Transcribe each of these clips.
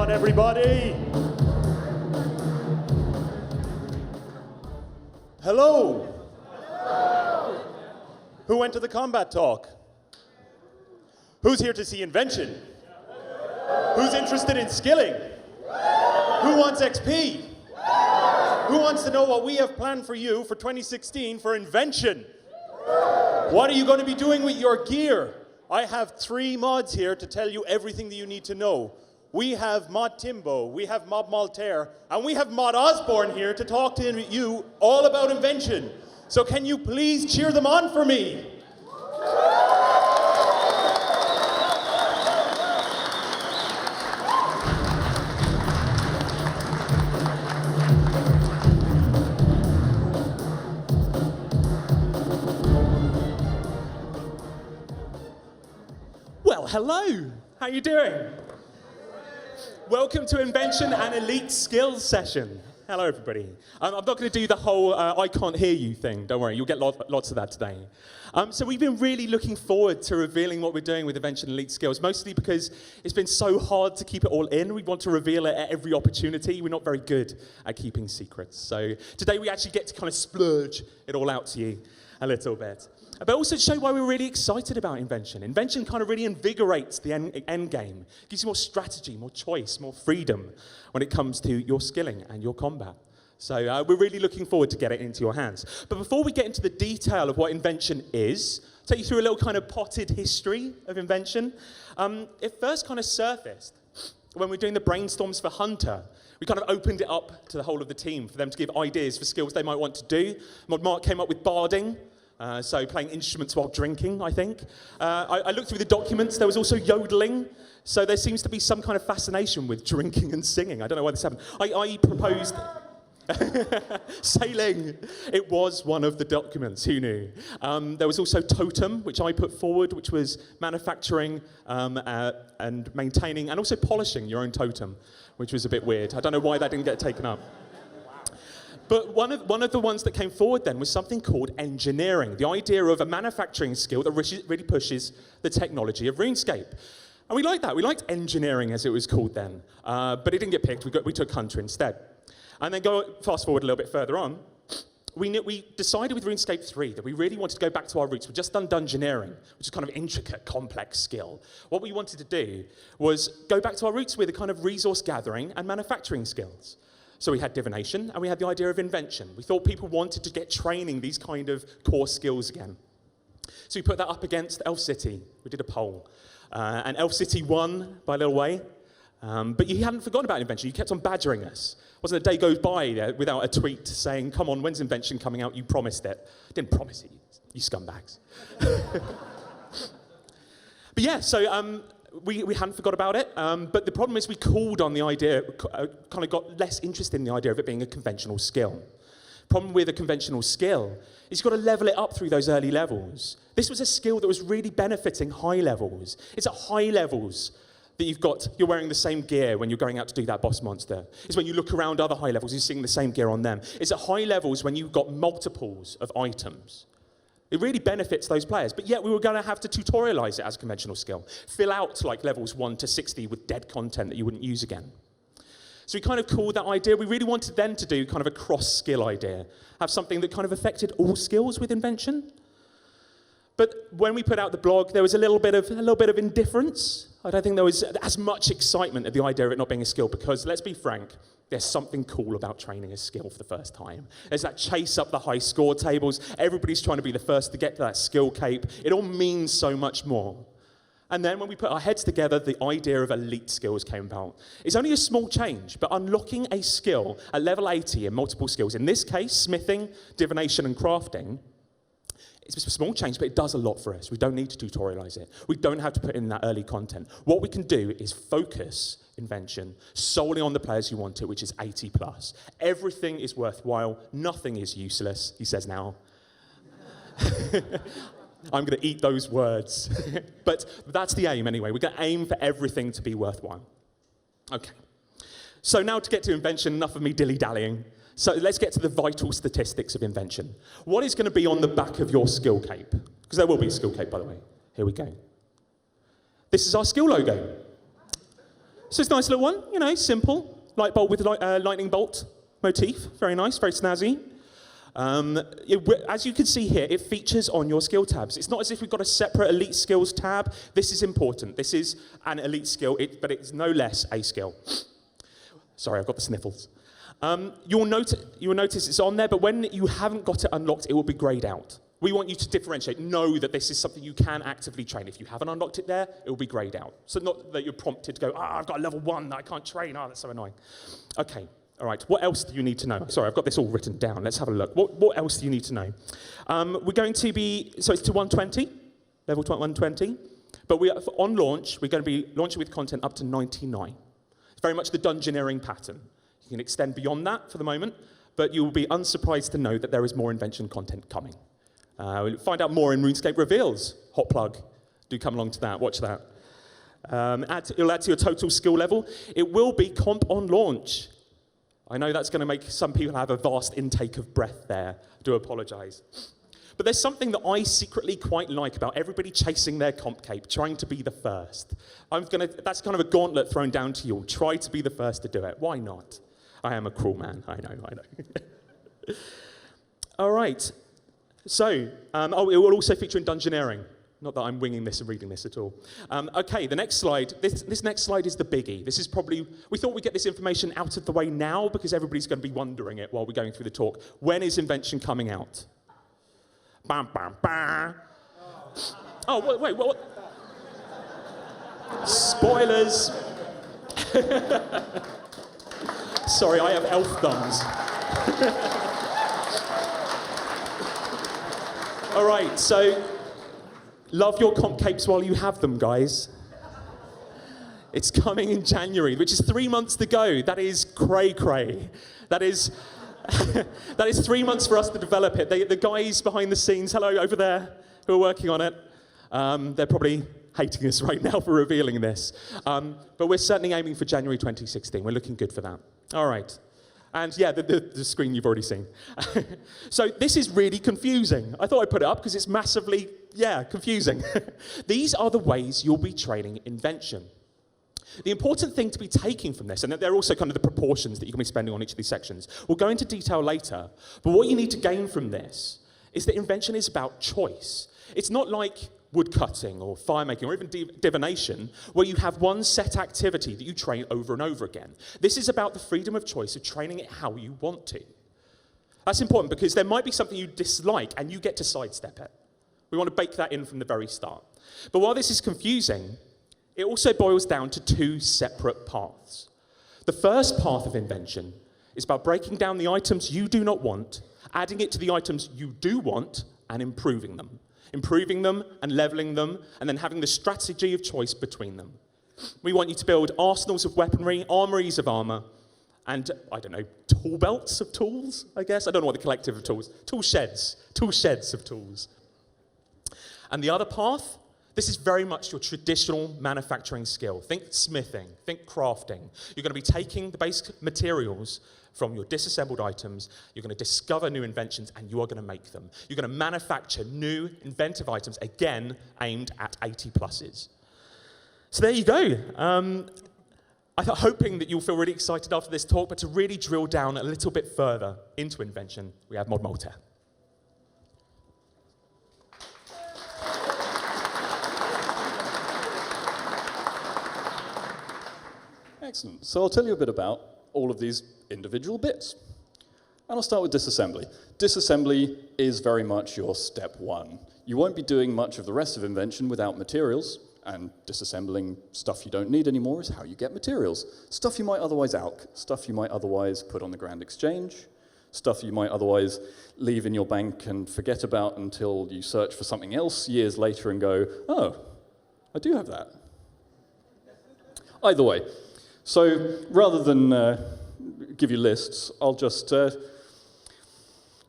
on, everybody. Hello. Hello. Who went to the combat talk? Who's here to see Invention? Who's interested in skilling? Who wants XP? Who wants to know what we have planned for you for 2016 for Invention? What are you going to be doing with your gear? I have 3 mods here to tell you everything that you need to know. We have Mod Timbo, we have Mod Maltaire, and we have Mod Osborne here to talk to you all about Invention. So can you please cheer them on for me? Well, hello. How you doing? Welcome to Invention and Elite Skills session. Hello, everybody. I'm not going to do the whole I can't hear you thing. Don't worry, you'll get lots of that today. So we've been really looking forward to revealing what we're doing with Invention and Elite Skills, mostly because it's been so hard to keep it all in. We want to reveal it at every opportunity. We're not very good at keeping secrets. So today we actually get to kind of splurge it all out to you a little bit. But also to show why we're really excited about Invention. Invention kind of really invigorates the end game. Gives you more strategy, more choice, more freedom when it comes to your skilling and your combat. So we're really looking forward to get it into your hands. But before we get into the detail of what Invention is, I'll take you through a little kind of potted history of Invention. It first kind of surfaced when we were doing the brainstorms for Hunter. We kind of opened it up to the whole of the team for them to give ideas for skills they might want to do. Mod Mark came up with barding. So playing instruments while drinking, I think. I looked through the documents. There was also yodeling. So there seems to be some kind of fascination with drinking and singing. I don't know why this happened. I proposed sailing. It was one of the documents. Who knew? There was also totem, which I put forward, which was manufacturing and maintaining and also polishing your own totem, which was a bit weird. I don't know why that didn't get taken up. But one of the ones that came forward then was something called engineering, the idea of a manufacturing skill that really pushes the technology of RuneScape. And we liked that. We liked engineering, as it was called then. But it didn't get picked. We took Hunter instead. And then fast forward a little bit further on. We decided with RuneScape 3 that we really wanted to go back to our roots. We'd just done dungeoneering, which is kind of intricate, complex skill. What we wanted to do was go back to our roots with a kind of resource gathering and manufacturing skills. So we had divination, and we had the idea of invention. We thought people wanted to get training these kind of core skills again. So we put that up against Elf City. We did a poll. And Elf City won by a little way. But you hadn't forgotten about Invention. You kept on badgering us. Wasn't a day goes by without a tweet saying, come on, when's Invention coming out? You promised it. Didn't promise it, you scumbags. But yeah, so we hadn't forgot about it, but the problem is we called on the idea, kind of got less interested in the idea of it being a conventional skill. Problem with a conventional skill is you've got to level it up through those early levels. This was a skill that was really benefiting high levels. It's at high levels that you're wearing the same gear when you're going out to do that boss monster. It's when you look around other high levels, you're seeing the same gear on them. It's at high levels when you've got multiples of items. It really benefits those players, but yet we were going to have to tutorialize it as a conventional skill. Fill out like levels 1 to 60 with dead content that you wouldn't use again. So we kind of called that idea. We really wanted then to do kind of a cross-skill idea, have something that kind of affected all skills with Invention. But when we put out the blog, there was a little bit of indifference. I don't think there was as much excitement at the idea of it not being a skill because, let's be frank, there's something cool about training a skill for the first time. There's that chase up the high score tables. Everybody's trying to be the first to get to that skill cape. It all means so much more. And then when we put our heads together, the idea of elite skills came about. It's only a small change, but unlocking a skill at level 80 in multiple skills, in this case, smithing, divination, and crafting, it's a small change, but it does a lot for us. We don't need to tutorialize it. We don't have to put in that early content. What we can do is focus Invention solely on the players who want it, which is 80 plus. Everything is worthwhile. Nothing is useless, he says now. I'm going to eat those words. But that's the aim anyway. We're going to aim for everything to be worthwhile. Okay. So now to get to Invention, enough of me dilly-dallying. So let's get to the vital statistics of Invention. What is going to be on the back of your skill cape? Because there will be a skill cape, by the way. Here we go. This is our skill logo. So it's a nice little one, you know, simple. Light bulb with lightning bolt motif. Very nice, very snazzy. As you can see here, it features on your skill tabs. It's not as if we've got a separate elite skills tab. This is important. This is an elite skill, but it's no less a skill. Sorry, I've got the sniffles. You will notice it's on there, but when you haven't got it unlocked, it will be grayed out. We want you to differentiate. Know that this is something you can actively train. If you haven't unlocked it there, it will be grayed out. So not that you're prompted to go, I've got a level 1 that I can't train. That's so annoying. Okay, all right. What else do you need to know? Sorry, I've got this all written down. Let's have a look. What else do you need to know? We're going to be, so it's to 120, level 120. But on launch, we're going to be launching with content up to 99. It's very much the dungeoneering pattern. You can extend beyond that for the moment, but you will be unsurprised to know that there is more Invention content coming. We'll find out more in RuneScape Reveals. Hot plug. Do come along to that. Watch that. It'll add to your total skill level. It will be comp on launch. I know that's going to make some people have a vast intake of breath there. I do apologize. But there's something that I secretly quite like about everybody chasing their comp cape, trying to be the first. That's kind of a gauntlet thrown down to you. Try to be the first to do it. Why not? I am a cruel man. I know. All right. So, it will also feature in dungeoneering. Not that I'm winging this and reading this at all. Okay, the next slide. This next slide is the biggie. This is probably, we thought we'd get this information out of the way now because everybody's going to be wondering it while we're going through the talk. When is Invention coming out? Bam, bam, bam. Oh, wait, what? Spoilers. Sorry, I have elf thumbs. All right, so love your comp capes while you have them, guys. It's coming in January, which is 3 months to go. That is cray-cray. That is 3 months for us to develop it. The guys behind the scenes, hello over there, who are working on it, they're probably hating us right now for revealing this. But we're certainly aiming for January 2016. We're looking good for that. All right. And yeah, the screen you've already seen. So this is really confusing. I thought I'd put it up because it's massively, confusing. These are the ways you'll be training Invention. The important thing to be taking from this, and they're also kind of the proportions that you're going to be spending on each of these sections, we'll go into detail later, but what you need to gain from this is that Invention is about choice. It's not like woodcutting or firemaking or even divination, where you have one set activity that you train over and over again. This is about the freedom of choice of training it how you want to. That's important because there might be something you dislike and you get to sidestep it. We want to bake that in from the very start. But while this is confusing, it also boils down to 2 separate paths. The first path of Invention is about breaking down the items you do not want, adding it to the items you do want, and improving them. Improving them and leveling them, and then having the strategy of choice between them. We want you to build arsenals of weaponry, armories of armor, and, I don't know, tool belts of tools, I guess? I don't know what the collective of tools. Tool sheds of tools. And the other path, this is very much your traditional manufacturing skill. Think smithing, think crafting. You're going to be taking the basic materials from your disassembled items, you're going to discover new inventions, and you are going to make them. You're going to manufacture new, inventive items, again, aimed at 80 pluses. So there you go. I'm hoping that you'll feel really excited after this talk, but to really drill down a little bit further into Invention, we have Mod Malta. Excellent. So I'll tell you a bit about all of these individual bits. And I'll start with disassembly. Disassembly is very much your step 1. You won't be doing much of the rest of Invention without materials, and disassembling stuff you don't need anymore is how you get materials. Stuff you might otherwise alch, stuff you might otherwise put on the Grand Exchange, stuff you might otherwise leave in your bank and forget about until you search for something else years later and go, oh, I do have that. Either way. So rather than give you lists, I'll just, you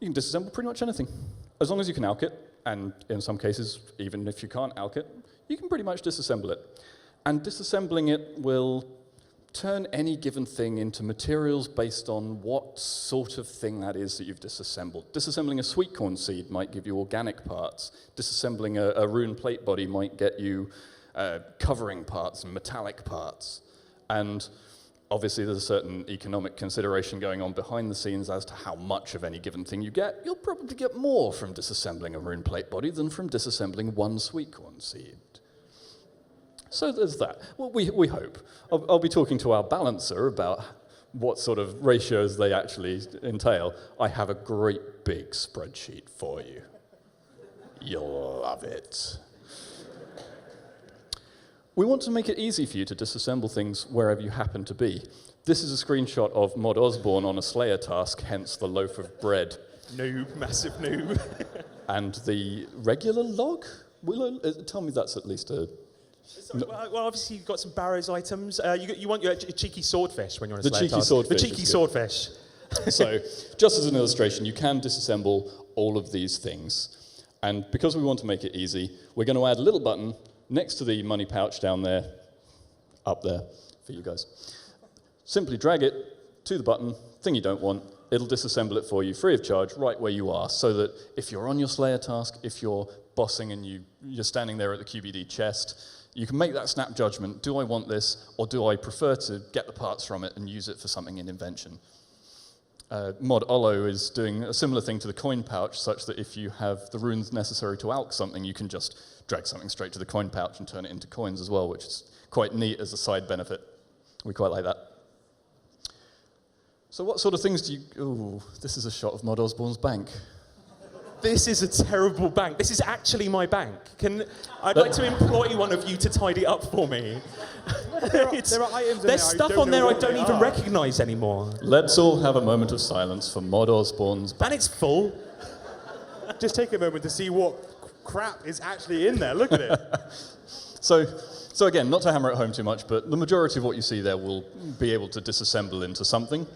can disassemble pretty much anything. As long as you can alch it, and in some cases, even if you can't alch it, you can pretty much disassemble it. And disassembling it will turn any given thing into materials based on what sort of thing that is that you've disassembled. Disassembling a sweet corn seed might give you organic parts. Disassembling a rune plate body might get you covering parts and metallic parts. And obviously, there's a certain economic consideration going on behind the scenes as to how much of any given thing you get. You'll probably get more from disassembling a rune plate body than from disassembling one sweet corn seed. So there's that. Well, we hope. I'll be talking to our balancer about what sort of ratios they actually entail. I have a great big spreadsheet for you. You'll love it. We want to make it easy for you to disassemble things wherever you happen to be. This is a screenshot of Mod Osborne on a Slayer task, hence the loaf of bread. Noob, massive noob. And the regular log? Tell me that's at least a... Well, obviously you've got some Barrow's items. You want your cheeky swordfish when you're on a The Slayer cheeky task. swordfish The cheeky is good. swordfish. So, just as an illustration, you can disassemble all of these things. And because we want to make it easy, we're going to add a little button next to the money pouch down there, up there, for you guys. Simply drag it to the button, thing you don't want, it'll disassemble it for you free of charge right where you are, so that if you're on your Slayer task, if you're bossing and you're standing there at the QBD chest, you can make that snap judgment, do I want this, or do I prefer to get the parts from it and use it for something in Invention? Mod Olo is doing a similar thing to the coin pouch, such that if you have the runes necessary to alch something, you can just drag something straight to the coin pouch and turn it into coins as well, which is quite neat as a side benefit. We quite like that. So what sort of things do you... Ooh, this is a shot of Mod Osborne's bank. This is a terrible bank. This is actually my bank. I'd like to employ one of you to tidy up for me. There are items in There's there stuff on there I don't even recognise anymore. Let's all have a moment of silence for Mod Osborne's bank. And it's full. Just take a moment to see what crap is actually in there. Look at it. So again, not to hammer it home too much, but the majority of what you see there will be able to disassemble into something.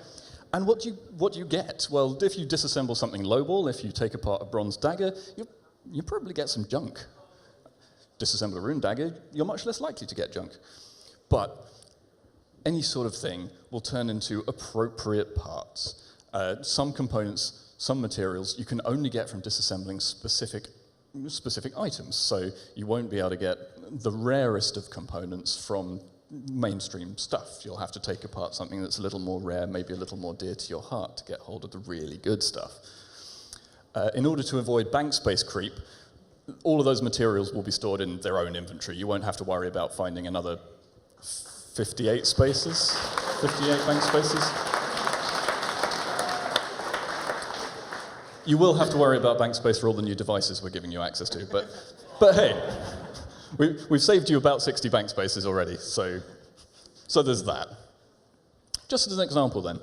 And what do you get? Well, if you disassemble something lowball, if you take apart a bronze dagger, you probably get some junk. Disassemble a rune dagger, you're much less likely to get junk. But any sort of thing will turn into appropriate parts. Some components, some materials, you can only get from disassembling specific items. So you won't be able to get the rarest of components from mainstream stuff. You'll have to take apart something that's a little more rare, maybe a little more dear to your heart to get hold of the really good stuff. In order to avoid bank space creep, all of those materials will be stored in their own inventory. You won't have to worry about finding another 58 spaces, 58 bank spaces. You will have to worry about bank space for all the new devices we're giving you access to, but hey, we've saved you about 60 bank spaces already, so there's that. Just as an example then,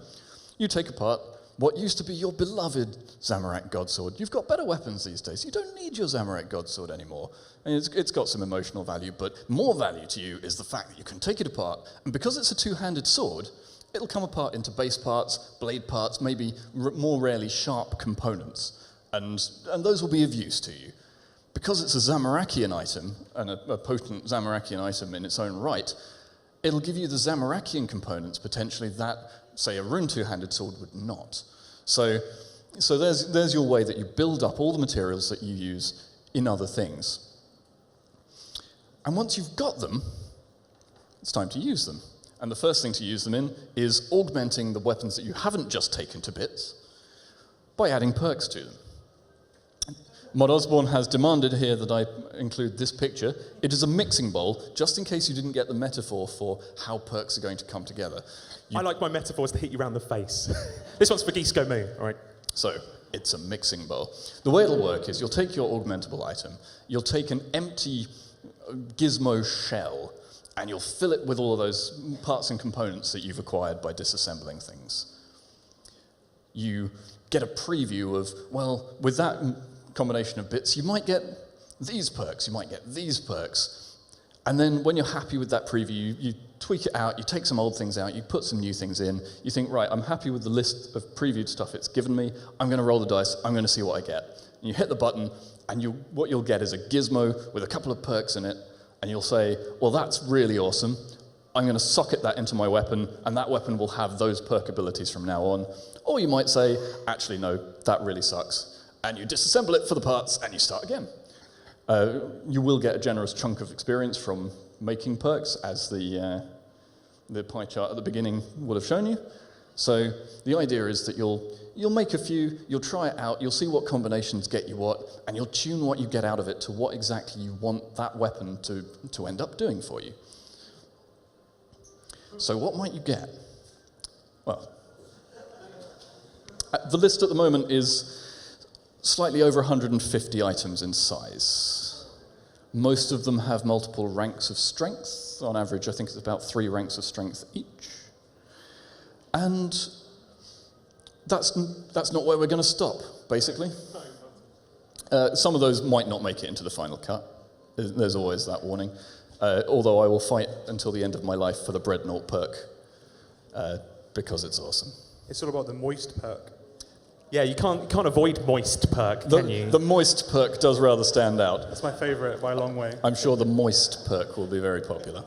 you take apart what used to be your beloved Zamorak Godsword. You've got better weapons these days. You don't need your Zamorak Godsword anymore. And it's got some emotional value, but more value to you is the fact that you can take it apart, and because it's a two-handed sword, it'll come apart into base parts, blade parts, maybe more rarely sharp components, and those will be of use to you. Because it's a Zamorakian item, and a potent Zamorakian item in its own right, it'll give you the Zamorakian components, potentially, that, say, a rune two-handed sword would not. So there's your way that you build up all the materials that you use in other things. And once you've got them, it's time to use them. And the first thing to use them in is augmenting the weapons that you haven't just taken to bits by adding perks to them. Mod Osborne has demanded here that I include this picture. It is a mixing bowl, just in case you didn't get the metaphor for how perks are going to come together. I like my metaphors to hit you around the face. This one's for Geese Go Moon, all right? So, it's a mixing bowl. The way it'll work is you'll take your augmentable item, you'll take an empty gizmo shell, and you'll fill it with all of those parts and components that you've acquired by disassembling things. You get a preview of, well, with that combination of bits, you might get these perks, you might get these perks. And then when you're happy with that preview, you tweak it out, you take some old things out, you put some new things in, you think, right, I'm happy with the list of previewed stuff it's given me, I'm going to roll the dice, I'm going to see what I get. And you hit the button, and what you'll get is a gizmo with a couple of perks in it, and you'll say, well, that's really awesome, I'm going to socket that into my weapon, and that weapon will have those perk abilities from now on. Or you might say, actually, no, that really sucks. And you disassemble it for the parts, and you start again. You will get a generous chunk of experience from making perks as the the pie chart at the beginning would have shown you. So the idea is that you'll make a few, you'll try it out, you'll see what combinations get you what, and you'll tune what you get out of it to what exactly you want that weapon to end up doing for you. So what might you get? Well, the list at the moment is slightly over 150 items in size. Most of them have multiple ranks of strength. On average, I think it's about 3 ranks of strength each. And that's not where we're going to stop, basically. Some of those might not make it into the final cut. There's always that warning. Although I will fight until the end of my life for the Breadnought perk, because it's awesome. It's all about the moist perk. Yeah, you can't avoid moist perk, can you? The moist perk does rather stand out. That's my favourite by a long way. I'm sure the moist perk will be very popular.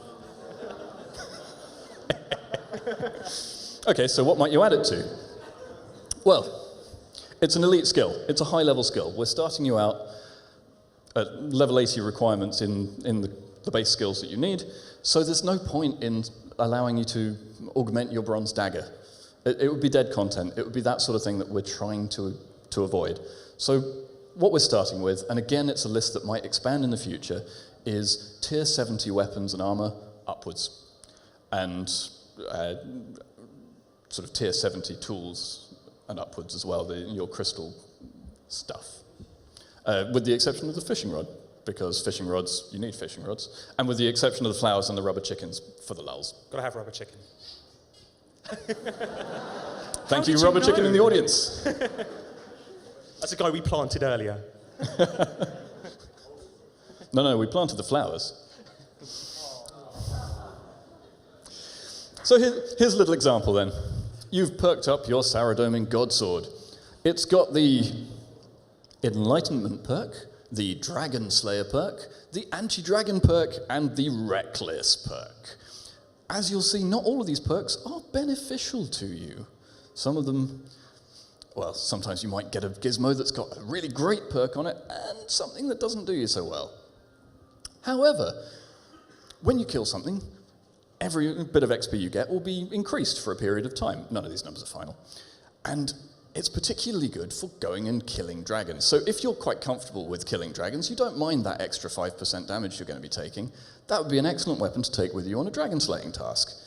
Okay, so what might you add it to? Well, it's an elite skill. It's a high-level skill. We're starting you out at level 80 requirements in the base skills that you need, so there's no point in allowing you to augment your bronze dagger. It would be dead content. It would be that sort of thing that we're trying to avoid. So what we're starting with, and again it's a list that might expand in the future, is tier 70 weapons and armor upwards. And sort of tier 70 tools and upwards as well, your crystal stuff. With the exception of the fishing rod, because fishing rods, you need fishing rods. And with the exception of the flowers and the rubber chickens for the lulz. Gotta have rubber chicken. Thank you, rubber chicken in the audience. That's a guy we planted earlier. No, we planted the flowers. So here's a little example then. You've perked up your Saradomin Godsword. It's got the Enlightenment perk, the Dragon Slayer perk, the Anti-Dragon perk, and the Reckless perk. As you'll see, not all of these perks are beneficial to you. Some of them, well, sometimes you might get a gizmo that's got a really great perk on it and something that doesn't do you so well. However, when you kill something, every bit of XP you get will be increased for a period of time. None of these numbers are final. And it's particularly good for going and killing dragons. So if you're quite comfortable with killing dragons, you don't mind that extra 5% damage you're going to be taking, that would be an excellent weapon to take with you on a dragon slaying task,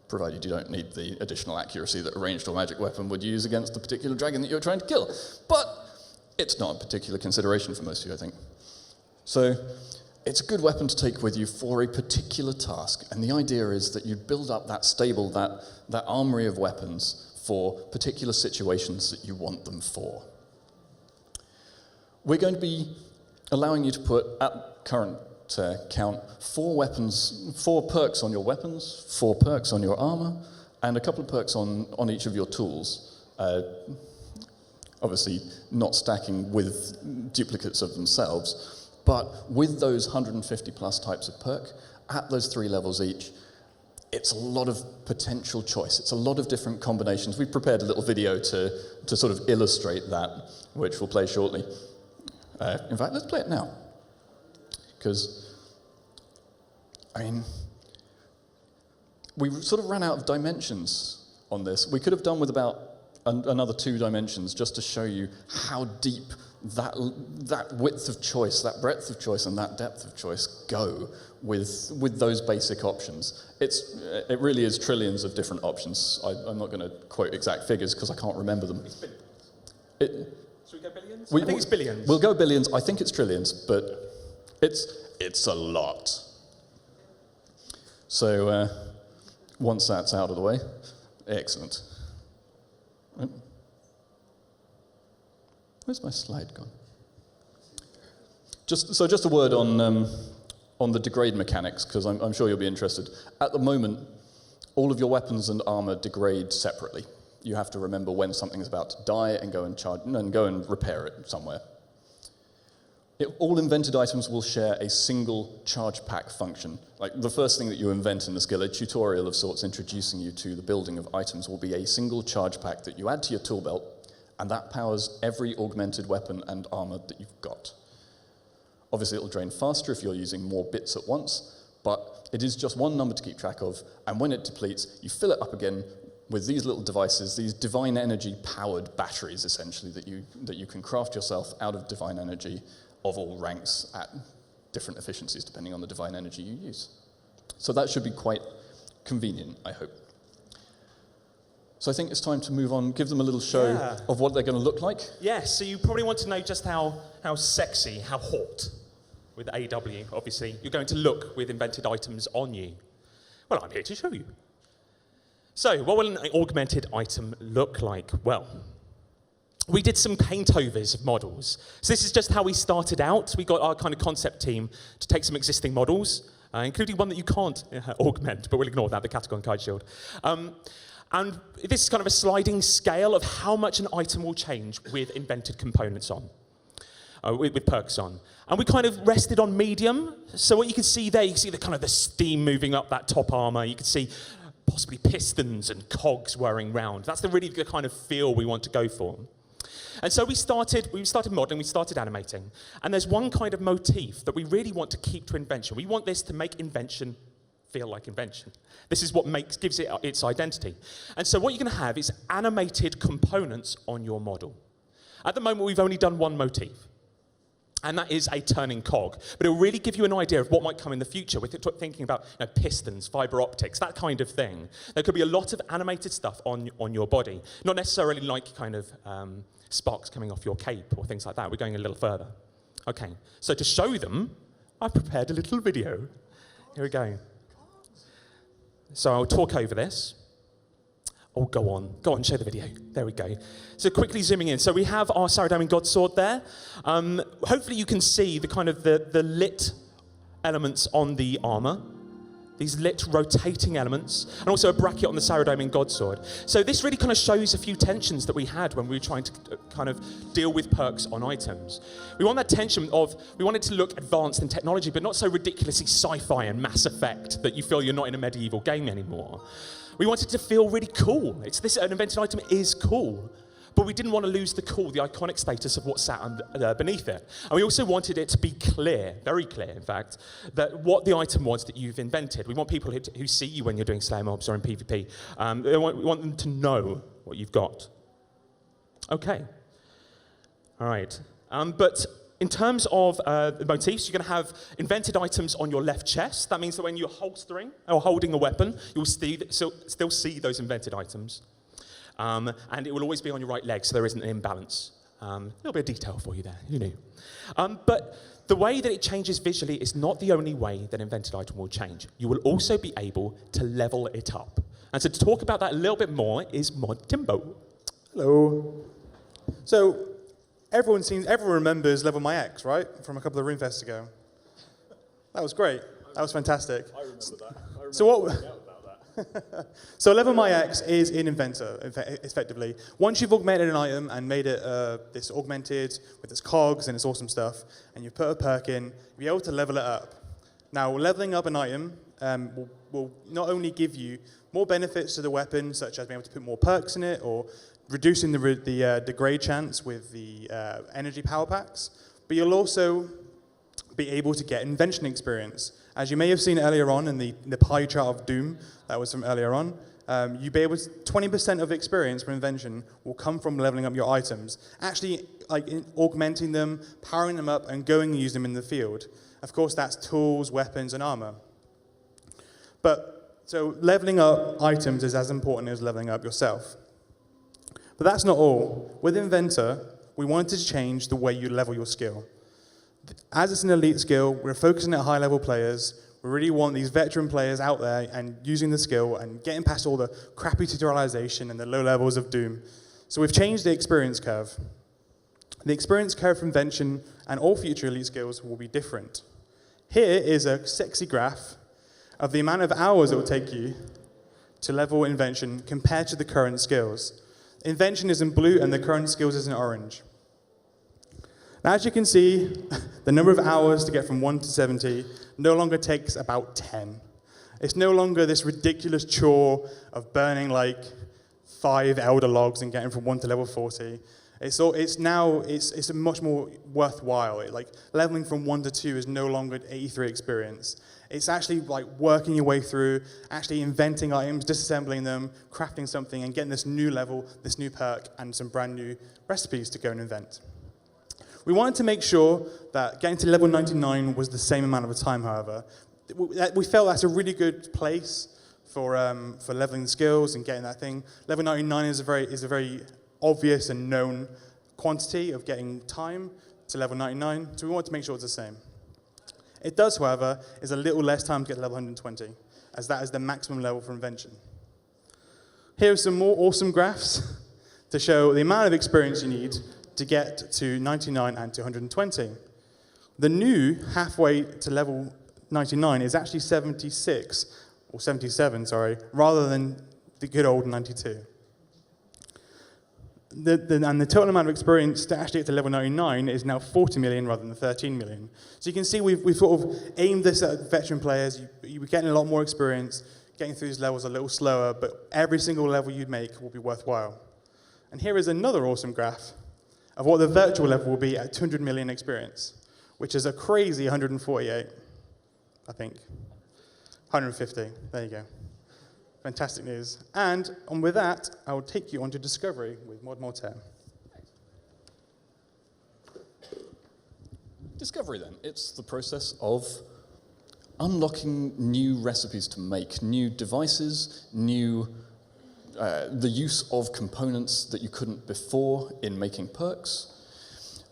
provided you don't need the additional accuracy that a ranged or magic weapon would use against the particular dragon that you're trying to kill. But it's not a particular consideration for most of you, I think. So it's a good weapon to take with you for a particular task, and the idea is that you build up that stable, that armory of weapons for particular situations that you want them for. We're going to be allowing you to put, at current count, 4 perks on your weapons, 4 perks on your armor, and a couple of perks on each of your tools. Obviously, not stacking with duplicates of themselves, but with those 150 plus types of perk, at those 3 levels each, it's a lot of potential choice. It's a lot of different combinations. We've prepared a little video to sort of illustrate that, which we'll play shortly. In fact, let's play it now. Because, I mean, we sort of ran out of dimensions on this. We could have done with about another 2 dimensions just to show you how deep that width of choice, that breadth of choice, and that depth of choice go with those basic options. It really is trillions of different options. I'm not going to quote exact figures because I can't remember them. Should we go billions? I think it's billions. We'll go billions. I think it's trillions, but it's a lot. So once that's out of the way, excellent. Where's my slide gone? Just a word on the degrade mechanics, because I'm sure you'll be interested. At the moment, all of your weapons and armor degrade separately. You have to remember when something's about to die and go and repair it somewhere. All invented items will share a single charge pack function. Like the first thing that you invent in the skill, a tutorial of sorts introducing you to the building of items, will be a single charge pack that you add to your tool belt, and that powers every augmented weapon and armor that you've got. Obviously, it'll drain faster if you're using more bits at once, but It is just one number to keep track of, and when it depletes, you fill it up again with these little devices, these divine energy-powered batteries, essentially, that you can craft yourself out of divine energy of all ranks at different efficiencies, depending on the divine energy you use. So that should be quite convenient, I hope. So I think it's time to move on, give them a little show of what they're going to look like. Yes, so you probably want to know just how sexy, how hot, with AW, obviously, you're going to look with invented items on you. Well, I'm here to show you. So, what will an augmented item look like? Well, we did some paint-overs of models. So this is just how we started out. We got our kind of concept team to take some existing models, including one that you can't augment, but we'll ignore that, the Catagon Kite Shield. And this is kind of a sliding scale of how much an item will change with invented components on, with perks on. And we kind of rested on medium. So what you can see there, you can see the kind of the steam moving up that top armor. You can see possibly pistons and cogs whirring round. That's the kind of feel we want to go for. And so we started modeling, we started animating. And there's one kind of motif that we really want to keep to Invention. We want this to make Invention feel like Invention. This is what gives it its identity. And so what you're going to have is animated components on your model. At the moment, we've only done one motif. And that is a turning cog. But it'll really give you an idea of what might come in the future. We're thinking about pistons, fiber optics, that kind of thing. There could be a lot of animated stuff on your body. Not necessarily like kind of sparks coming off your cape or things like that. We're going a little further. Okay, so to show them, I've prepared a little video. Here we go. So I'll talk over this. Oh, go on, show the video. There we go. So quickly zooming in. So we have our Saradomin Godsword there. Hopefully you can see the kind of the lit elements on the armor, these lit rotating elements, and also a bracket on the Saradomin Godsword. So this really kind of shows a few tensions that we had when we were trying to kind of deal with perks on items. We want that tension of, we want it to look advanced in technology, but not so ridiculously sci-fi and Mass Effect that you feel you're not in a medieval game anymore. We wanted to feel really cool. An invented item is cool, but we didn't want to lose the iconic status of what sat beneath it. And we also wanted it to be clear, very clear, in fact, that what the item was that you've invented. We want people who see you when you're doing Slayer mobs or in PvP. We want them to know what you've got. Okay. All right. But in terms of the motifs, you're going to have invented items on your left chest. That means that when you're holstering or holding a weapon, you'll still see those invented items. And it will always be on your right leg, so there isn't an imbalance. A little bit of detail for you there, you knew. But the way that it changes visually is not the only way that invented item will change. You will also be able to level it up. And so to talk about that a little bit more is Mod Timbo. Hello. So everyone remembers Level My X, right? From a couple of RuneFests ago. That was great. That was fantastic. I remember that. I remember So what? about that. So Level My X is in Inventor, effectively. Once you've augmented an item and made it this augmented with its cogs and its awesome stuff, and you've put a perk in, you'll be able to level it up. Now, leveling up an item will not only give you more benefits to the weapon, such as being able to put more perks in it, or reducing the degrade chance with the energy power packs, but you'll also be able to get invention experience. As you may have seen earlier on in the pie chart of Doom, that was from earlier on, you'll be able to, 20% of experience from invention will come from leveling up your items, actually augmenting them, powering them up, and going and use them in the field. Of course, that's tools, weapons, and armor. So leveling up items is as important as leveling up yourself. But that's not all. With Inventor, we wanted to change the way you level your skill. As it's an elite skill, we're focusing at high-level players. We really want these veteran players out there and using the skill and getting past all the crappy tutorialization and the low levels of Doom. So we've changed the experience curve. The experience curve for Invention and all future elite skills will be different. Here is a sexy graph of the amount of hours it will take you to level Invention compared to the current skills. Invention is in blue and the current skills is in orange. Now, as you can see, the number of hours to get from 1 to 70 no longer takes about 10. It's no longer this ridiculous chore of burning like 5 elder logs and getting from 1 to level 40. It's much more worthwhile. Like leveling from 1 to 2 is no longer 83 experience. It's actually like working your way through, actually inventing items, disassembling them, crafting something, and getting this new level, this new perk, and some brand new recipes to go and invent. We wanted to make sure that getting to level 99 was the same amount of time, however. We felt that's a really good place for leveling skills and getting that thing. Level 99 is a very obvious and known quantity of getting time to level 99, so we want to make sure it's the same. It does, however, is a little less time to get to level 120, as that is the maximum level for Invention. Here are some more awesome graphs to show the amount of experience you need to get to 99 and to 120. The new halfway to level 99 is actually 76, or 77, sorry, rather than the good old 92. And the total amount of experience to actually get to level 99 is now 40 million rather than 13 million. So you can see we've sort of aimed this at veteran players. You're getting a lot more experience, getting through these levels a little slower, but every single level you make will be worthwhile. And here is another awesome graph of what the virtual level will be at 200 million experience, which is a crazy 148, I think. 150, there you go. Fantastic news. And with that, I will take you on to Discovery with Mod Mortem. Discovery, then. It's the process of unlocking new recipes to make, new devices, the use of components that you couldn't before in making perks,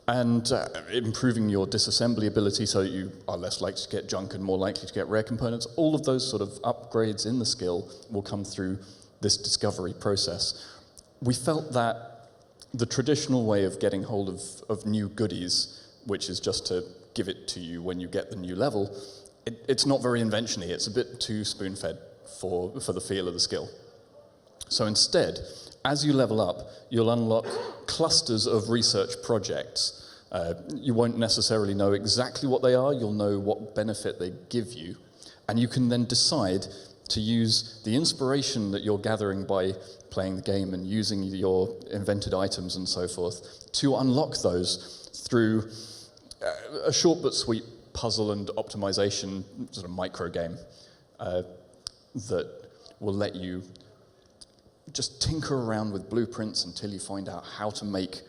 and improving your disassembly ability so that you are less likely to get junk and more likely to get rare components. All of those sort of upgrades in the skill will come through this discovery process. We felt that the traditional way of getting hold of new goodies, which is just to give it to you when you get the new level, it's not very invention-y. It's a bit too spoon-fed for the feel of the skill. So instead, as you level up, you'll unlock clusters of research projects. You won't necessarily know exactly what they are, you'll know what benefit they give you, and you can then decide to use the inspiration that you're gathering by playing the game and using your invented items and so forth to unlock those through a short but sweet puzzle and optimization sort of micro game that will let you just tinker around with blueprints until you find out how to make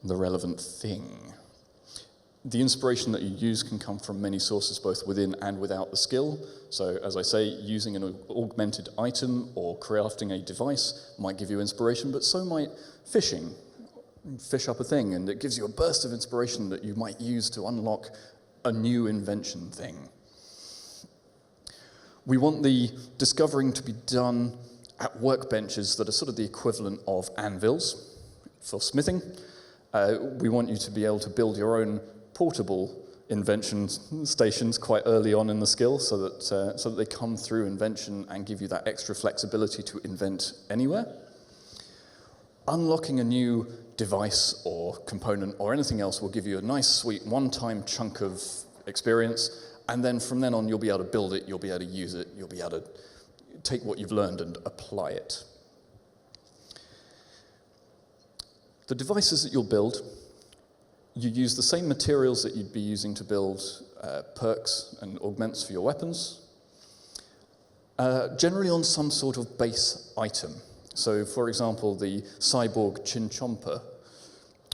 the relevant thing. The inspiration that you use can come from many sources, both within and without the skill. So, as I say, using an augmented item or crafting a device might give you inspiration, but so might fishing. Fish up a thing, and it gives you a burst of inspiration that you might use to unlock a new invention thing. We want the discovering to be done at workbenches that are sort of the equivalent of anvils for smithing. We want you to be able to build your own portable invention stations quite early on in the skill so that they come through invention and give you that extra flexibility to invent anywhere. Unlocking a new device or component or anything else will give you a nice, sweet, one-time chunk of experience, and then from then on you'll be able to build it, you'll be able to use it, you'll be able to take what you've learned and apply it. The devices that you'll build, you use the same materials that you'd be using to build perks and augments for your weapons, generally on some sort of base item. So, for example, the cyborg chinchomper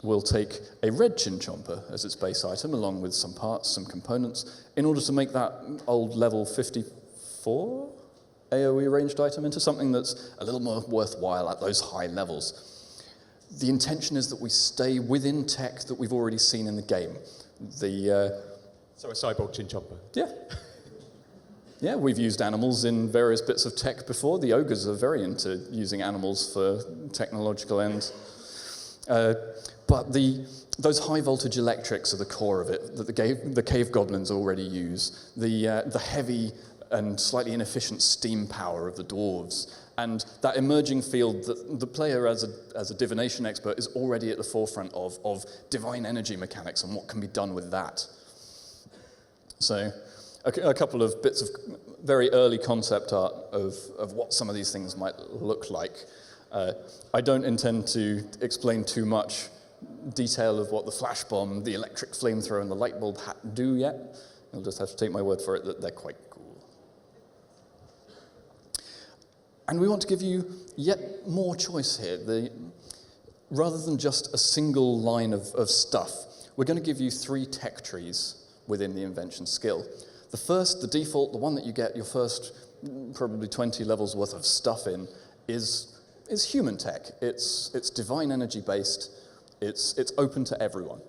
will take a red chinchomper as its base item, along with some parts, some components, in order to make that old level 54 AoE ranged item into something that's a little more worthwhile at those high levels. The intention is that we stay within tech that we've already seen in the game. So a cyborg chinchomper. Yeah. Yeah, we've used animals in various bits of tech before. The ogres are very into using animals for technological ends. But those high voltage electrics are the core of it, that the cave goblins already use. The heavy and slightly inefficient steam power of the dwarves, and that emerging field that the player as a divination expert is already at the forefront of divine energy mechanics and what can be done with that. So a couple of bits of very early concept art of what some of these things might look like. I don't intend to explain too much detail of what the flash bomb, the electric flamethrower, and the light bulb hat do yet. You'll just have to take my word for it that they're quite cool. And we want to give you yet more choice here. Rather than just a single line of stuff, we're going to give you 3 tech trees within the invention skill. The first, the default, the one that you get your first probably 20 levels worth of stuff in, is human tech. It's divine energy based. It's open to everyone.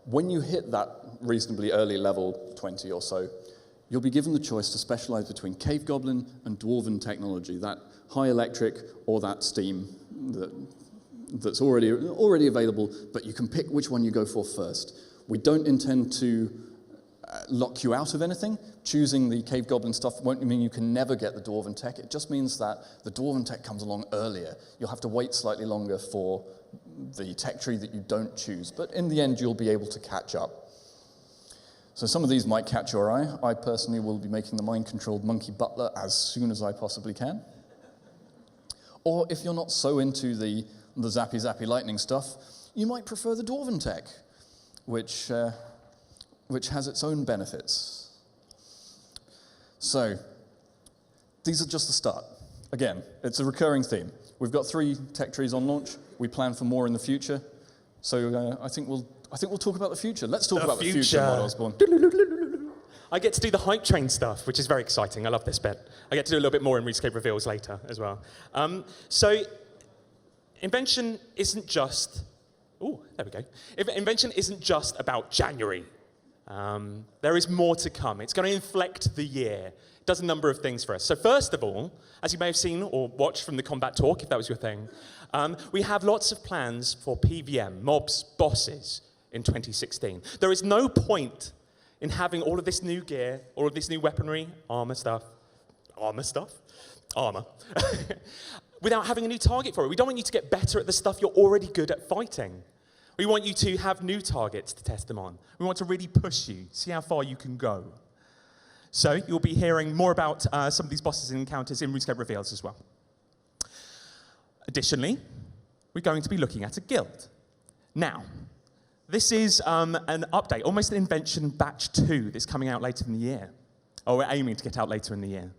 When you hit that reasonably early level, 20 or so, you'll be given the choice to specialize between cave goblin and dwarven technology, that high electric or that steam that's already available, but you can pick which one you go for first. We don't intend to lock you out of anything. Choosing the cave goblin stuff won't mean you can never get the dwarven tech. It just means that the dwarven tech comes along earlier. You'll have to wait slightly longer for the tech tree that you don't choose, but in the end you'll be able to catch up. So some of these might catch your eye. I personally will be making the mind-controlled monkey butler as soon as I possibly can. Or if you're not so into the zappy lightning stuff, you might prefer the dwarven tech, which has its own benefits. So, these are just the start. Again, it's a recurring theme. We've got 3 tech trees on launch. We plan for more in the future. So I think we'll talk about the future. Let's talk about the future, Mod Osborne. I get to do the hype train stuff, which is very exciting. I love this bit. I get to do a little bit more in RuneScape Reveals later as well. So, Invention isn't just... Oh, there we go. Invention isn't just about January. There is more to come. It's going to inflect the year. It does a number of things for us. So first of all, as you may have seen or watched from the combat talk, if that was your thing, we have lots of plans for PVM, mobs, bosses, in 2016. There is no point in having all of this new gear, all of this new weaponry, armor, without having a new target for it. We don't want you to get better at the stuff you're already good at fighting. We want you to have new targets to test them on. We want to really push you, see how far you can go. So you'll be hearing more about some of these bosses and encounters in RuneScape Reveals as well. Additionally, we're going to be looking at a guild. Now, this is an update, almost an Invention Batch 2 that's coming out later in the year. Or we're aiming to get out later in the year.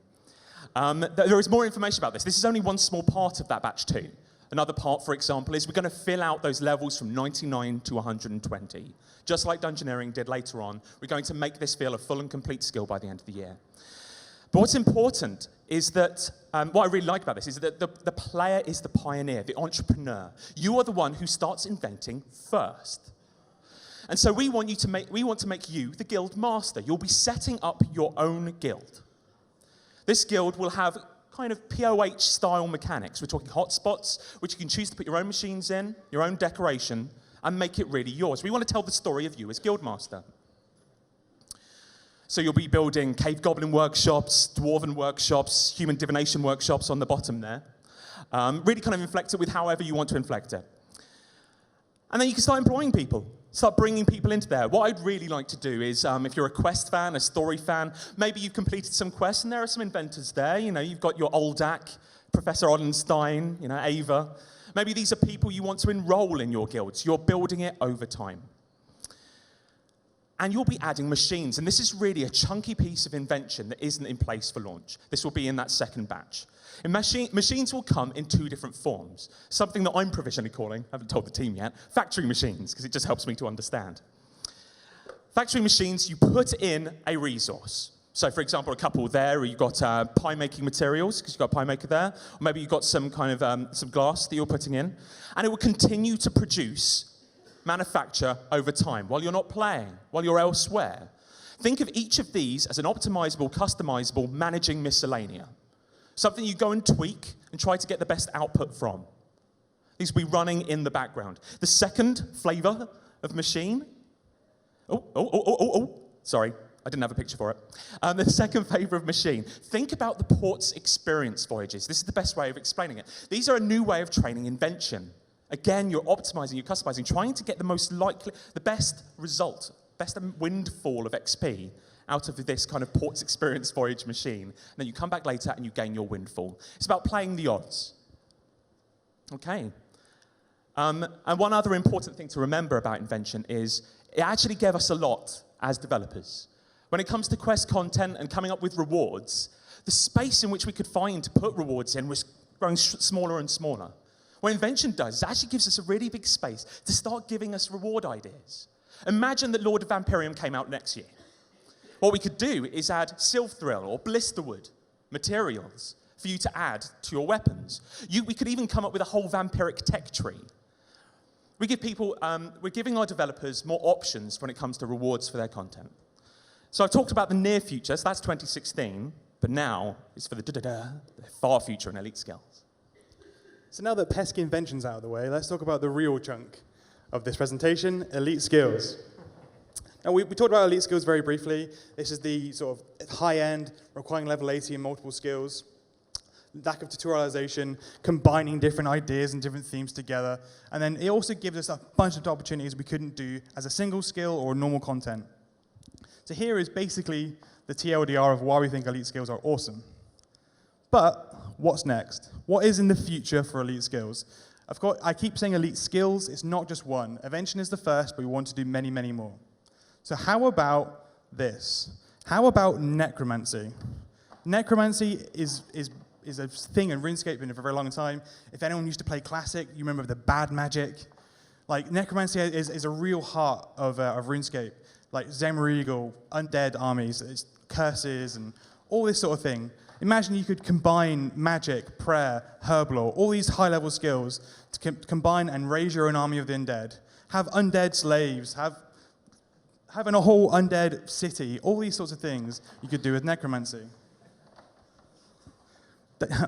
There is more information about this. This is only one small part of that Batch 2. Another part, for example, is we're going to fill out those levels from 99 to 120. Just like Dungeoneering did later on, we're going to make this feel a full and complete skill by the end of the year. But what's important is that, what I really like about this is that the player is the pioneer, the entrepreneur. You are the one who starts inventing first. And so we want to make you the guild master. You'll be setting up your own guild. This guild will have kind of POH-style mechanics. We're talking hotspots, which you can choose to put your own machines in, your own decoration, and make it really yours. We want to tell the story of you as Guildmaster. So you'll be building cave goblin workshops, dwarven workshops, human divination workshops on the bottom there. Really kind of inflect it with however you want to inflect it. And then you can start employing people. Start bringing people into there. What I'd really like to do is, if you're a quest fan, a story fan, maybe you've completed some quests, and there are some inventors there. You know, you've got your Oldak, Professor Odenstein, you know, Ava. Maybe these are people you want to enroll in your guilds. You're building it over time. And you'll be adding machines, and this is really a chunky piece of invention that isn't in place for launch. This will be in that second batch. And machines will come in 2 different forms. Something that I'm provisionally calling, I haven't told the team yet, factory machines, because it just helps me to understand. Factory machines, you put in a resource. So, for example, a couple there, you've got pie-making materials, because you've got a pie maker there, or maybe you've got some kind of some glass that you're putting in, and it will continue to manufacture over time, while you're not playing, while you're elsewhere. Think of each of these as an optimizable, customizable, managing miscellanea. Something you go and tweak and try to get the best output from. These will be running in the background. The second flavor of machine, sorry, I didn't have a picture for it. The second flavor of machine, think about the port's experience voyages. This is the best way of explaining it. These are a new way of training invention. Again, you're optimizing, you're customizing, trying to get the best result, best windfall of XP out of this kind of port's experience voyage machine. And then you come back later and you gain your windfall. It's about playing the odds. Okay. And one other important thing to remember about Invention is it actually gave us a lot as developers. When it comes to quest content and coming up with rewards, the space in which we could find to put rewards in was growing smaller and smaller. What Invention does is it actually gives us a really big space to start giving us reward ideas. Imagine that Lord of Vampirium came out next year. What we could do is add Sylph-Thrill or Blisterwood materials for you to add to your weapons. We could even come up with a whole vampiric tech tree. We're giving our developers more options when it comes to rewards for their content. So I've talked about the near future, so that's 2016, but now it's for the far future and elite skills. So now that pesky invention's out of the way, let's talk about the real chunk of this presentation, elite skills. Now, we talked about elite skills very briefly. This is the sort of high-end, requiring level 80 and multiple skills. Lack of tutorialization, combining different ideas and different themes together. And then it also gives us a bunch of opportunities we couldn't do as a single skill or normal content. So here is basically the TLDR of why we think elite skills are awesome. But what's next? What is in the future for elite skills? I keep saying elite skills, it's not just one. Invention is the first, but we want to do many, many more. So how about this? How about necromancy? Necromancy is a thing in RuneScape been for a very long time. If anyone used to play Classic, you remember the bad magic. Like, necromancy is a real heart of RuneScape. Like Zemregal, undead armies, it's curses, and all this sort of thing. Imagine you could combine magic, prayer, herblore, all these high-level skills to combine and raise your own army of the undead. Have undead slaves, having a whole undead city, all these sorts of things you could do with necromancy.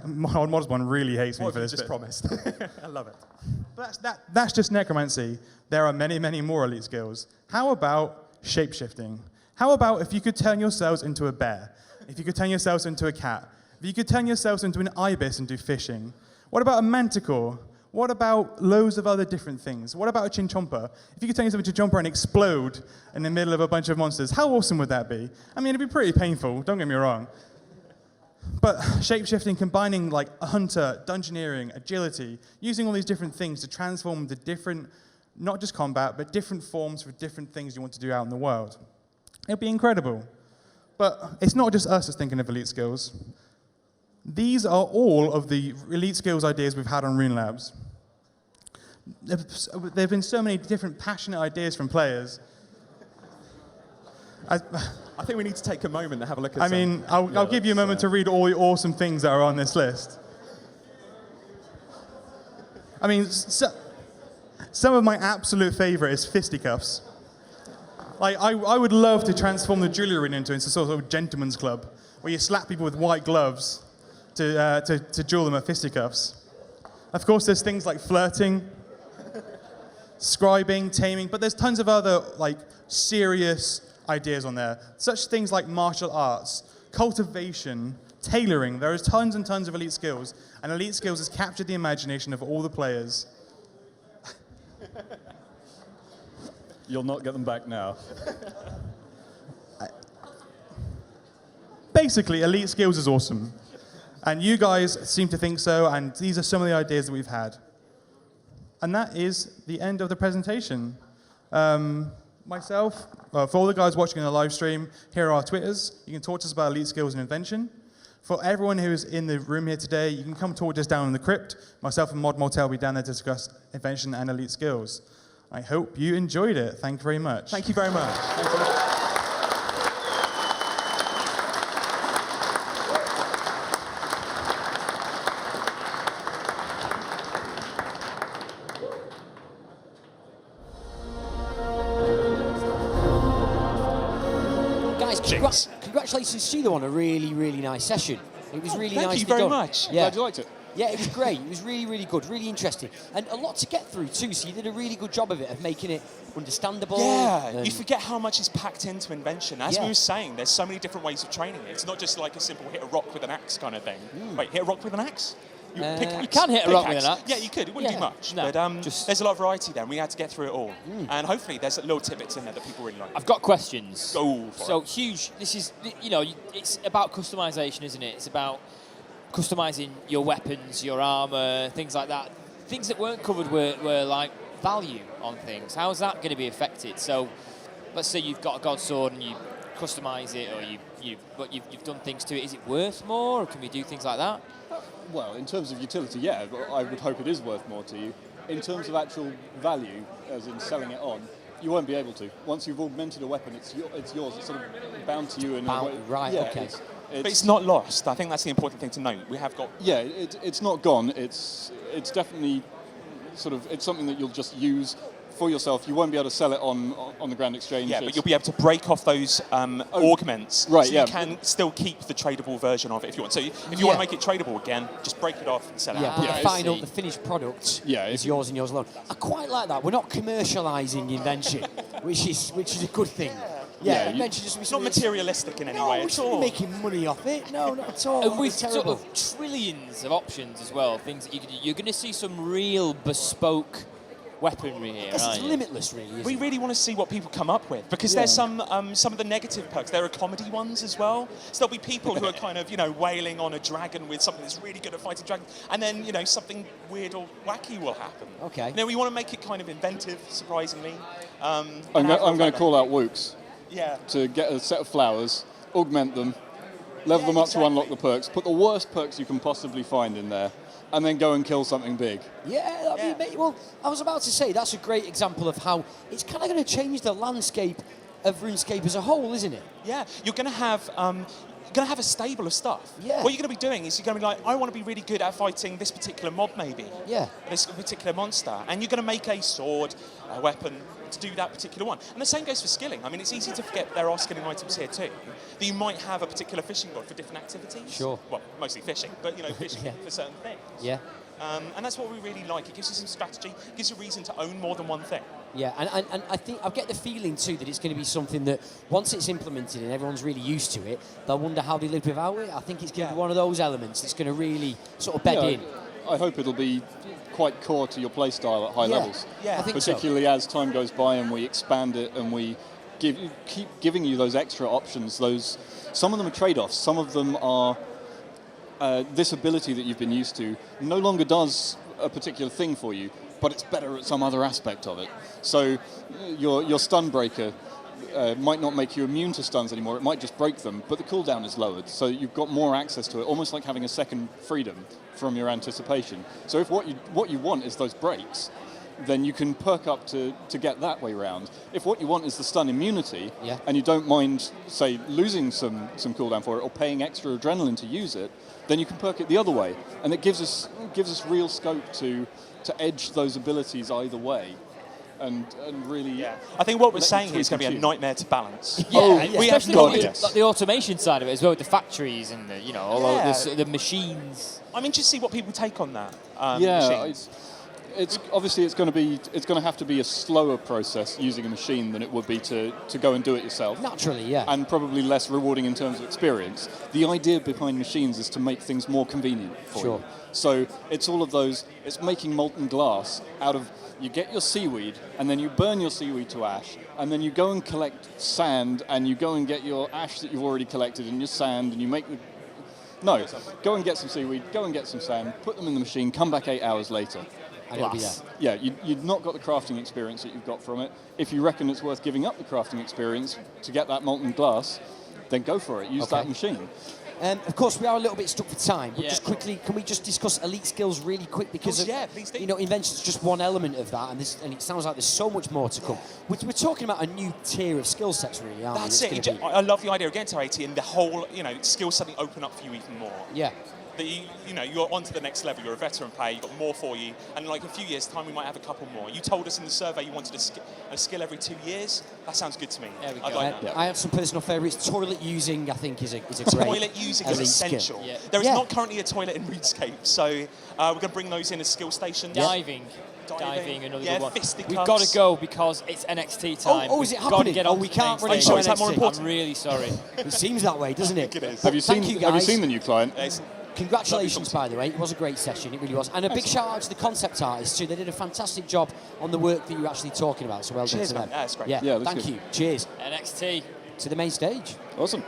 Models one really hates me for this bit. Promised. I love it. But that's just necromancy. There are many, many more elite skills. How about shape-shifting? How about if you could turn yourselves into a bear? If you could turn yourselves into a cat? If you could turn yourselves into an ibis and do fishing? What about a manticore? What about loads of other different things? What about a chinchomper? If you could turn yourself into a chomper and explode in the middle of a bunch of monsters, how awesome would that be? I mean, it'd be pretty painful, don't get me wrong. But shape-shifting, combining like a hunter, dungeoneering, agility, using all these different things to transform into different, not just combat, but different forms for different things you want to do out in the world. It'd be incredible. But it's not just us that's thinking of elite skills. These are all of the elite skills ideas we've had on Rune Labs. There have been so many different passionate ideas from players. I think we need to take a moment to have a look at I mean, I'll give you a moment to read all the awesome things that are on this list. I mean, some of my absolute favorite is fisticuffs. Like, I would love to transform the jewelry arena into a sort of gentleman's club, where you slap people with white gloves to jewel them at fisticuffs. Of course, there's things like flirting, scribing, taming, but there's tons of other like serious ideas on there. Such things like martial arts, cultivation, tailoring. There is tons and tons of elite skills, and elite skills has captured the imagination of all the players. You'll not get them back now. Basically, elite skills is awesome. And you guys seem to think so, and these are some of the ideas that we've had. And that is the end of the presentation. Myself, for all the guys watching on the live stream, here are our Twitters. You can talk to us about elite skills and invention. For everyone who's in the room here today, you can come talk to us down in the crypt. Myself and Mod Mortel will be down there to discuss invention and elite skills. I hope you enjoyed it. Thank you very much. Thank you very much. Guys, congratulations to you on a really, really nice session. It was really nice. Thank you very much. Yeah. Glad you liked it. Yeah, it was great. It was really, really good, really interesting. And a lot to get through too, so you did a really good job of it, of making it understandable. Yeah, you forget how much is packed into Invention. As Yeah. we were saying, there's so many different ways of training it. It's not just like a simple hit a rock with an axe kind of thing. Wait, hit a rock with an axe? You can hit a rock with an axe. Yeah, you could. It wouldn't do much. No, but there's a lot of variety there, and we had to get through it all. And hopefully there's little tidbits in there that people really like. I've got questions. Go for So it. huge. This is, you know, it's about customization, isn't it? It's about customizing your weapons, your armor, things like that. things that weren't covered were like value on things. How is that going to be affected? So, let's say you've got a god sword and you customize it, or you've done things to it. Is it worth more, or can we do things like that? Well, in terms of utility, yeah, but I would hope it is worth more to you. In terms of actual value, as in selling it on, you won't be able to. Once you've augmented a weapon, it's yours. It's sort of bound to you in a way. Right, yeah, okay. But it's not lost. I think that's the important thing to note. We have got... Yeah, it's not gone. It's definitely sort of, it's something that you'll just use for yourself. You won't be able to sell it on the Grand Exchange. Yeah, but you'll be able to break off those augments, right, so yeah. you can still keep the tradable version of it if you want. So if you want to make it tradable again, just break it off and sell it. Yeah, but I the final, see. the finished product Yeah, is yours and yours alone. I quite like that. We're not commercialising Invention, which is a good thing. Yeah, Invention just It's not materialistic in any no, way we at shouldn't all. be making money off it. No, not at all. And with It's sort terrible. of trillions of options as well, things that you could do, you're going to see some real bespoke weaponry here, It's aren't you? limitless, really. Isn't We it? really want to see what people come up with, because there's some of the negative perks. There are comedy ones as well. So there'll be people who are kind of, wailing on a dragon with something that's really good at fighting dragons, and then, something weird or wacky will happen. Okay. We want to make it kind of inventive, surprisingly. I'm going to call out Wooks Yeah. to get a set of flowers, augment them, level them up to unlock the perks, put the worst perks you can possibly find in there, and then go and kill something big. Yeah, that'd be amazing. Well, I was about to say that's a great example of how it's kind of going to change the landscape of RuneScape as a whole, isn't it? Yeah, you're going to have a stable of stuff. Yeah. What you're going to be doing is you're going to be like, I want to be really good at fighting this particular mob, maybe. Yeah. This particular monster, and you're going to make a sword, a weapon to do that particular one. And the same goes for skilling. I mean, it's easy to forget there are skilling items here too. That you might have a particular fishing rod for different activities. Sure. Well, mostly fishing, but fishing Yeah. for certain things. Yeah. And that's what we really like. It gives you some strategy, gives you a reason to own more than one thing. Yeah, and I think I get the feeling too that it's going to be something that once it's implemented and everyone's really used to it, they'll wonder how they lived without it. I think it's going to be one of those elements that's going to really sort of bed in. I hope it'll be quite core to your play style at high levels. Yeah, I think so. Particularly as time goes by and we expand it and we keep giving you those extra options. Some of them are trade-offs. Some of them are this ability that you've been used to no longer does a particular thing for you, but it's better at some other aspect of it. So your stun breaker might not make you immune to stuns anymore, it might just break them, but the cooldown is lowered, so you've got more access to it, almost like having a second freedom from your anticipation. So if what you want is those breaks, then you can perk up to get that way round. If what you want is the stun immunity, and you don't mind, say, losing some cooldown for it or paying extra adrenaline to use it, then you can perk it the other way, and it gives us real scope to edge those abilities either way, and really. Yeah. I think what we're saying here is going to be a nightmare to balance. We have God, like yes. the automation side of it as well, with the factories and the machines. I'm interested to see what people take on that. It's going to have to be a slower process using a machine than it would be to go and do it yourself. Naturally, yeah. And probably less rewarding in terms of experience. The idea behind machines is to make things more convenient for you. So it's all of those, it's making molten glass out of, you get your seaweed, and then you burn your seaweed to ash, and then you go and collect sand, and you go and get your ash that you've already collected and your sand, and you make the... No, go and get some seaweed, go and get some sand, put them in the machine, come back 8 hours later. And it'll be there. Yeah, you've not got the crafting experience that you've got from it. If you reckon it's worth giving up the crafting experience to get that molten glass, then go for it. Use that machine. Of course, we are a little bit stuck for time, but Yeah. just quickly, can we just discuss elite skills really quick? Because please do. Invention's just one element of that, and it sounds like there's so much more to come. We're talking about a new tier of skill sets, really, aren't That's we? it. I love the idea of getting to 80 and the whole, skills suddenly open up for you even more. Yeah. That you're on to the next level. You're a veteran player. You've got more for you, and like a few years' time, we might have a couple more. You told us in the survey you wanted a skill every 2 years. That sounds good to me. There we I'd go. like that. I have some personal favourites. Toilet using, I think, is a great Toilet using is elite skill. essential. Yeah. There is Yeah. not currently a toilet in RuneScape, so we're going to bring those in as skill stations. Diving, another good one. Fisticuffs. We've got to go because it's NXT time. Oh, is it We've got to happening? get Oh, on we to can't the run main into stage. Is that more important? I'm really sorry. It seems that way, doesn't it? It is. Have you Thank you, guys. seen the new client? Congratulations, by the way. It was a great session. It really was. And a big shout out to the concept artists, too. They did a fantastic job on the work that you were actually talking about. So well done Cheers, to man. them. Yeah, that's great. Yeah, Yeah, that's thank good. you. Cheers. NXT. To the main stage. Awesome.